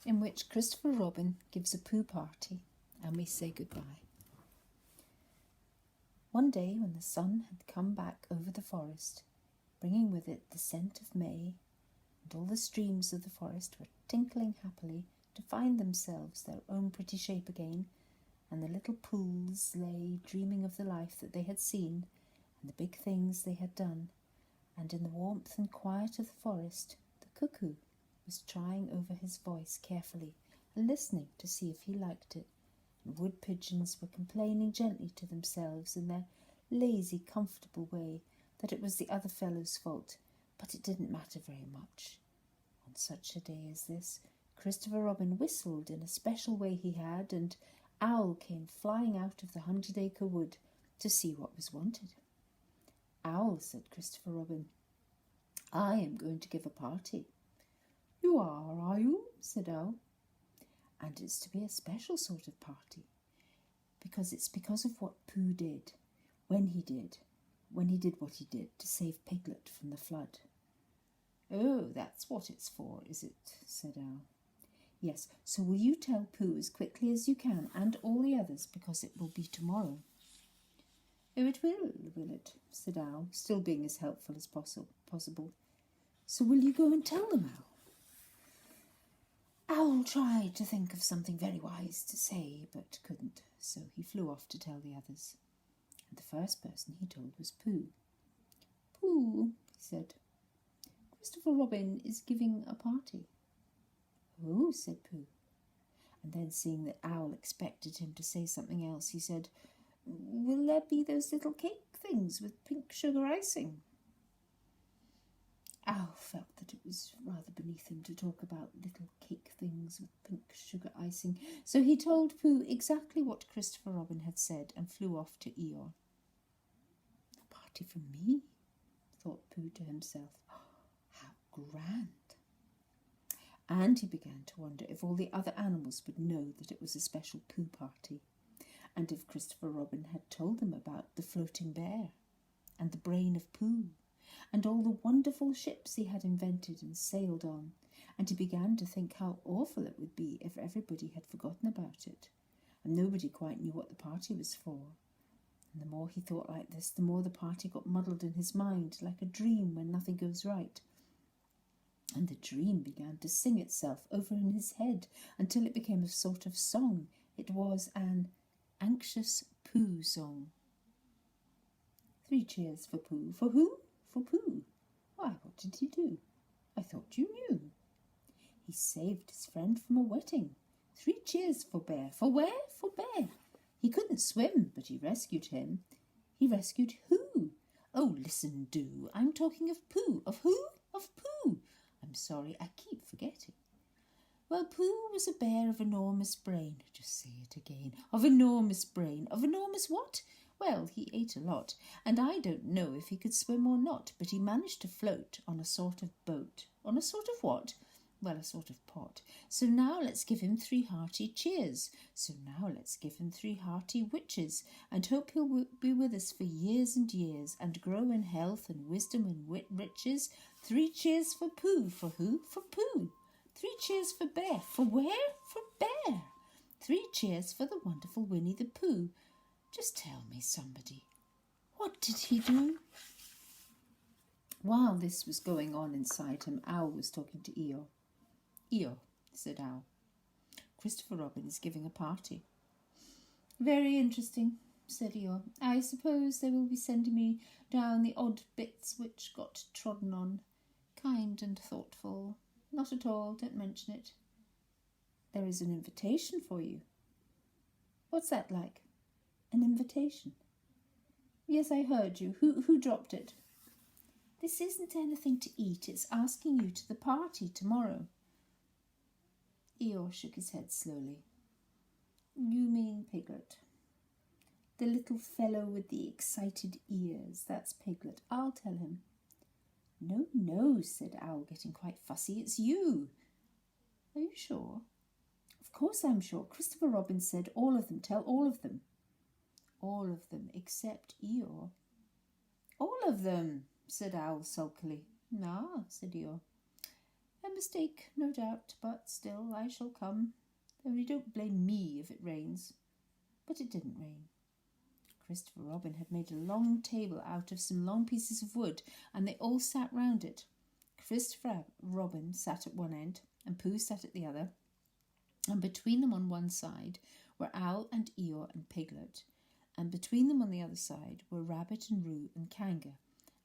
in which Christopher Robin gives a Pooh party and we say goodbye. One day when the sun had come back over the forest, bringing with it the scent of May, and all the streams of the forest were tinkling happily to find themselves their own pretty shape again, and the little pools lay dreaming of the life that they had seen and the big things they had done, and in the warmth and quiet of the forest the cuckoo was trying over his voice carefully and listening to see if he liked it, and wood pigeons were complaining gently to themselves in their lazy, comfortable way that it was the other fellow's fault, but it didn't matter very much. On such a day as this, Christopher Robin whistled in a special way he had, and Owl came flying out of the 100-acre wood to see what was wanted. "Owl," said Christopher Robin, "I am going to give a party." "You are you?" said Owl. "And it's to be a special sort of party, because it's because of what Pooh did, when he did what he did to save Piglet from the flood." "Oh, that's what it's for, is it?" said Owl. "Yes, so will you tell Pooh as quickly as you can, and all the others, because it will be tomorrow." "Oh, it will it?" said Owl, still being as helpful as possible. "So will you go and tell them, Owl?" Owl tried to think of something very wise to say, but couldn't, so he flew off to tell the others. And the first person he told was Pooh. "Pooh," he said, "Christopher Robin is giving a party." "Oh," said Pooh. And then, seeing that Owl expected him to say something else, he said, "Will there be those little cake things with pink sugar icing?" Owl felt that it was rather beneath him to talk about little cake things with pink sugar icing, so he told Pooh exactly what Christopher Robin had said and flew off to Eeyore. "A party for me," thought Pooh to himself. "How grand!" And he began to wonder if all the other animals would know that it was a special Pooh party, and if Christopher Robin had told them about the floating bear and the brain of Pooh, and all the wonderful ships he had invented and sailed on, and he began to think how awful it would be if everybody had forgotten about it, and nobody quite knew what the party was for. And the more he thought like this, the more the party got muddled in his mind, like a dream when nothing goes right. And the dream began to sing itself over in his head until it became a sort of song. It was an anxious Pooh song. 3 cheers for Pooh. For who? For Pooh. Why, what did he do? I thought you knew. He saved his friend from a wetting. 3 cheers for Bear. For where? For Bear. He couldn't swim, but he rescued him. He rescued who? Oh, listen, do. I'm talking of Pooh. Of who? Of Pooh. I'm sorry, I keep forgetting. Well, Pooh was a bear of enormous brain. Just say it again. Of enormous brain. Of enormous what? Well, he ate a lot, and I don't know if he could swim or not, but he managed to float on a sort of boat. On a sort of what? Well, a sort of pot. So now let's give him 3 hearty cheers. So now let's give him 3 hearty witches, and hope he'll be with us for years and years, and grow in health and wisdom and riches. 3 cheers for Pooh. For who? For Pooh. 3 cheers for Bear. For where? For Bear. 3 cheers for the wonderful Winnie the Pooh. Just tell me, somebody, what did he do? While this was going on inside him, Owl was talking to Eeyore. "Eeyore," said Owl, "Christopher Robin is giving a party." "Very interesting," said Eeyore. "I suppose they will be sending me down the odd bits which got trodden on. Kind and thoughtful. Not at all, don't mention it. There is an invitation for you." "What's that like?" "An invitation?" "Yes, I heard you. Who dropped it?" "This isn't anything to eat. It's asking you to the party tomorrow." Eeyore shook his head slowly. "You mean Piglet. The little fellow with the excited ears. That's Piglet. I'll tell him." "No, no," said Owl, getting quite fussy. "It's you." "Are you sure?" "Of course I'm sure. Christopher Robin said all of them. Tell all of them." "All of them except Eeyore." "All of them," said Owl sulkily. "Ah," said Eeyore. A mistake, no doubt, but still I shall come. Only don't blame me if it rains. But it didn't rain. Christopher Robin had made a long table out of some long pieces of wood, and they all sat round it. Christopher Robin sat at one end, and Pooh sat at the other, and between them on one side were Owl and Eeyore and Piglet, and between them on the other side were Rabbit and Roo and Kanga,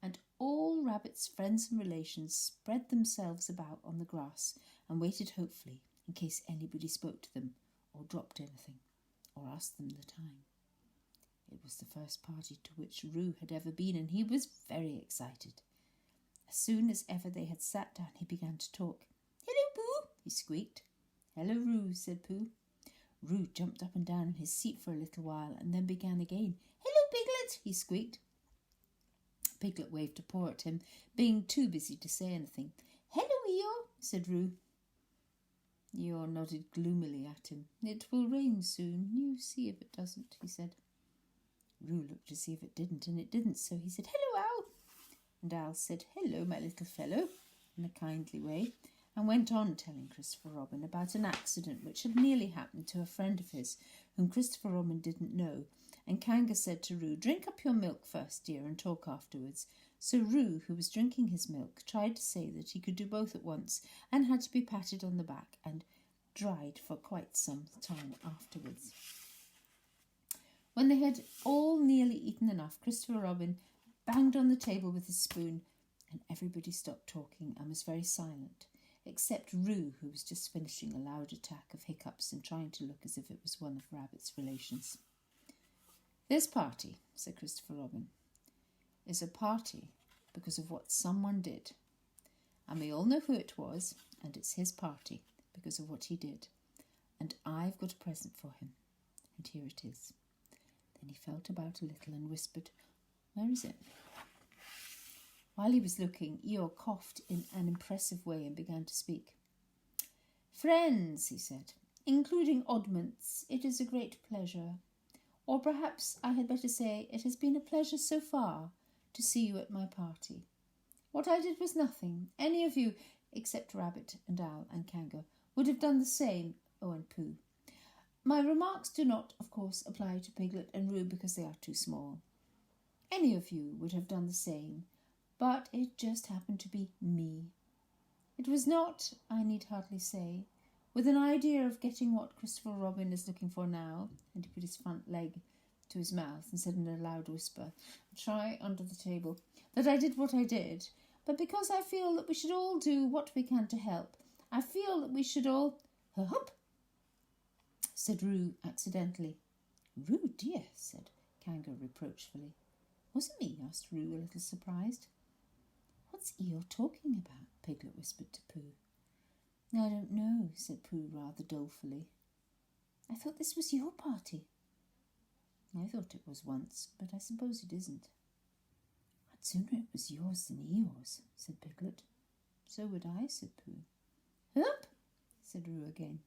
and all Rabbit's friends and relations spread themselves about on the grass and waited hopefully in case anybody spoke to them or dropped anything or asked them the time. It was the first party to which Roo had ever been, and he was very excited. As soon as ever they had sat down, he began to talk. "Hello, Pooh," he squeaked. "Hello, Roo," said Pooh. Roo jumped up and down in his seat for a little while and then began again. "Hello, Piglet," he squeaked. Piglet waved a paw at him, being too busy to say anything. "Hello, Eeyore," said Roo. Eeyore nodded gloomily at him. "It will rain soon. You see if it doesn't," he said. Roo looked to see if it didn't, and it didn't, so he said, "Hello, Owl." And Owl said, "Hello, my little fellow," in a kindly way, and went on telling Christopher Robin about an accident which had nearly happened to a friend of his, whom Christopher Robin didn't know. And Kanga said to Roo, "Drink up your milk first, dear, and talk afterwards." So Roo, who was drinking his milk, tried to say that he could do both at once, and had to be patted on the back and dried for quite some time afterwards. When they had all nearly eaten enough, Christopher Robin banged on the table with his spoon, and everybody stopped talking and was very silent, except Roo, who was just finishing a loud attack of hiccups and trying to look as if it was one of Rabbit's relations. "This party," said Christopher Robin, "is a party because of what someone did. And we all know who it was, and it's his party because of what he did. And I've got a present for him, and here it is." Then he felt about a little and whispered, "Where is it?" While he was looking, Eeyore coughed in an impressive way and began to speak. "Friends," he said, "including oddments, it is a great pleasure. Or perhaps I had better say it has been a pleasure so far to see you at my party. What I did was nothing. Any of you, except Rabbit and Owl and Kanga, would have done the same, and Pooh. My remarks do not, of course, apply to Piglet and Roo because they are too small. Any of you would have done the same, but it just happened to be me. It was not, I need hardly say, with an idea of getting what Christopher Robin is looking for now," and he put his front leg to his mouth and said in a loud whisper, "Try under the table," "that I did what I did, but because I feel that we should all do what we can to help. I feel that we should all—" "Hup!" said Roo accidentally. "Roo, dear," said Kanga reproachfully. "Was it me?" asked Roo, a little surprised. "What's Eeyore talking about?" Piglet whispered to Pooh. "I don't know," said Pooh rather dolefully. "I thought this was your party." "I thought it was once, but I suppose it isn't." "I'd sooner it was yours than Eeyore's," said Piglet. "So would I," said Pooh. "Hup!" said Roo again.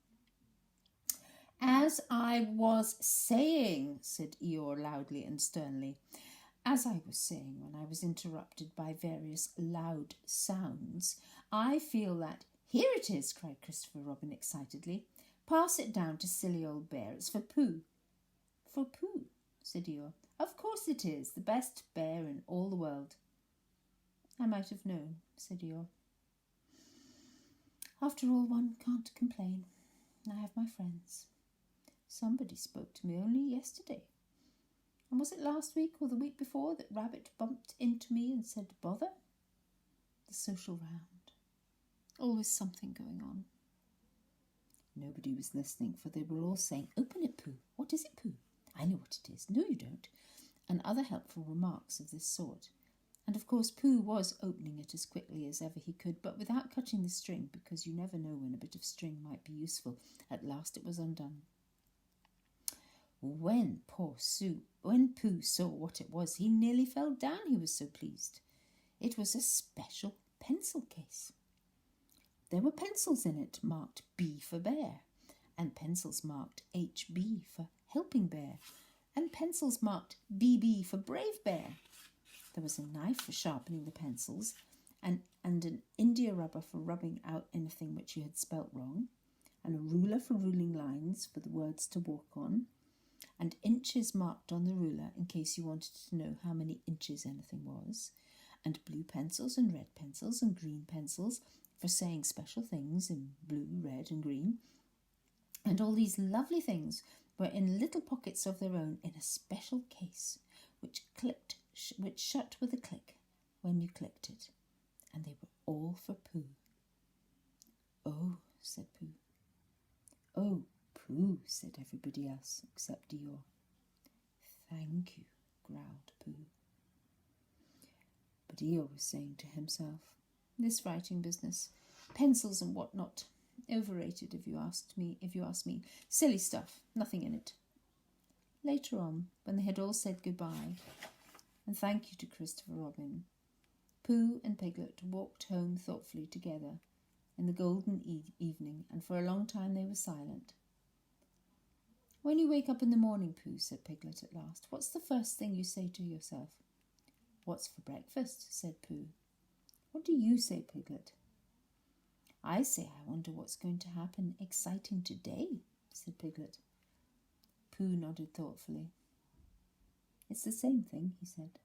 "As I was saying," said Eeyore loudly and sternly, "as I was saying when I was interrupted by various loud sounds, I feel that—" "Here it is," cried Christopher Robin excitedly. "Pass it down to silly old bear. It's for Pooh." "For Pooh?" said Eeyore. "Of course it is, the best bear in all the world." "I might have known," said Eeyore. "After all, one can't complain. I have my friends. Somebody spoke to me only yesterday. And was it last week or the week before that Rabbit bumped into me and said, 'Bother'? The social round. Always something going on." Nobody was listening, for they were all saying, "Open it, Pooh. What is it, Pooh? I know what it is. No, you don't," and other helpful remarks of this sort. And of course Pooh was opening it as quickly as ever he could, but without cutting the string, because you never know when a bit of string might be useful. At last it was undone. When Pooh saw what it was, he nearly fell down, he was so pleased. It was a special pencil case. There were pencils in it marked B for bear, and pencils marked HB for helping bear, and pencils marked BB for brave bear. There was a knife for sharpening the pencils, and an India rubber for rubbing out anything which you had spelt wrong, and a ruler for ruling lines for the words to walk on, and inches marked on the ruler in case you wanted to know how many inches anything was, and blue pencils and red pencils and green pencils for saying special things in blue, red and green. And all these lovely things were in little pockets of their own in a special case, which shut with a click when you clicked it. And they were all for Pooh. "Oh," said Pooh. "Oh, Pooh," said everybody else except Eeyore. "Thank you," growled Pooh. But Eeyore was saying to himself, "This writing business, pencils and what not, overrated if you ask me. Silly stuff, nothing in it." Later on, when they had all said goodbye and thank you to Christopher Robin, Pooh and Piglet walked home thoughtfully together in the golden evening, and for a long time they were silent. "When you wake up in the morning, Pooh," said Piglet at last, "what's the first thing you say to yourself?" "What's for breakfast?" said Pooh. "What do you say, Piglet?" "I say, I wonder what's going to happen exciting today," said Piglet. Pooh nodded thoughtfully. "It's the same thing," he said.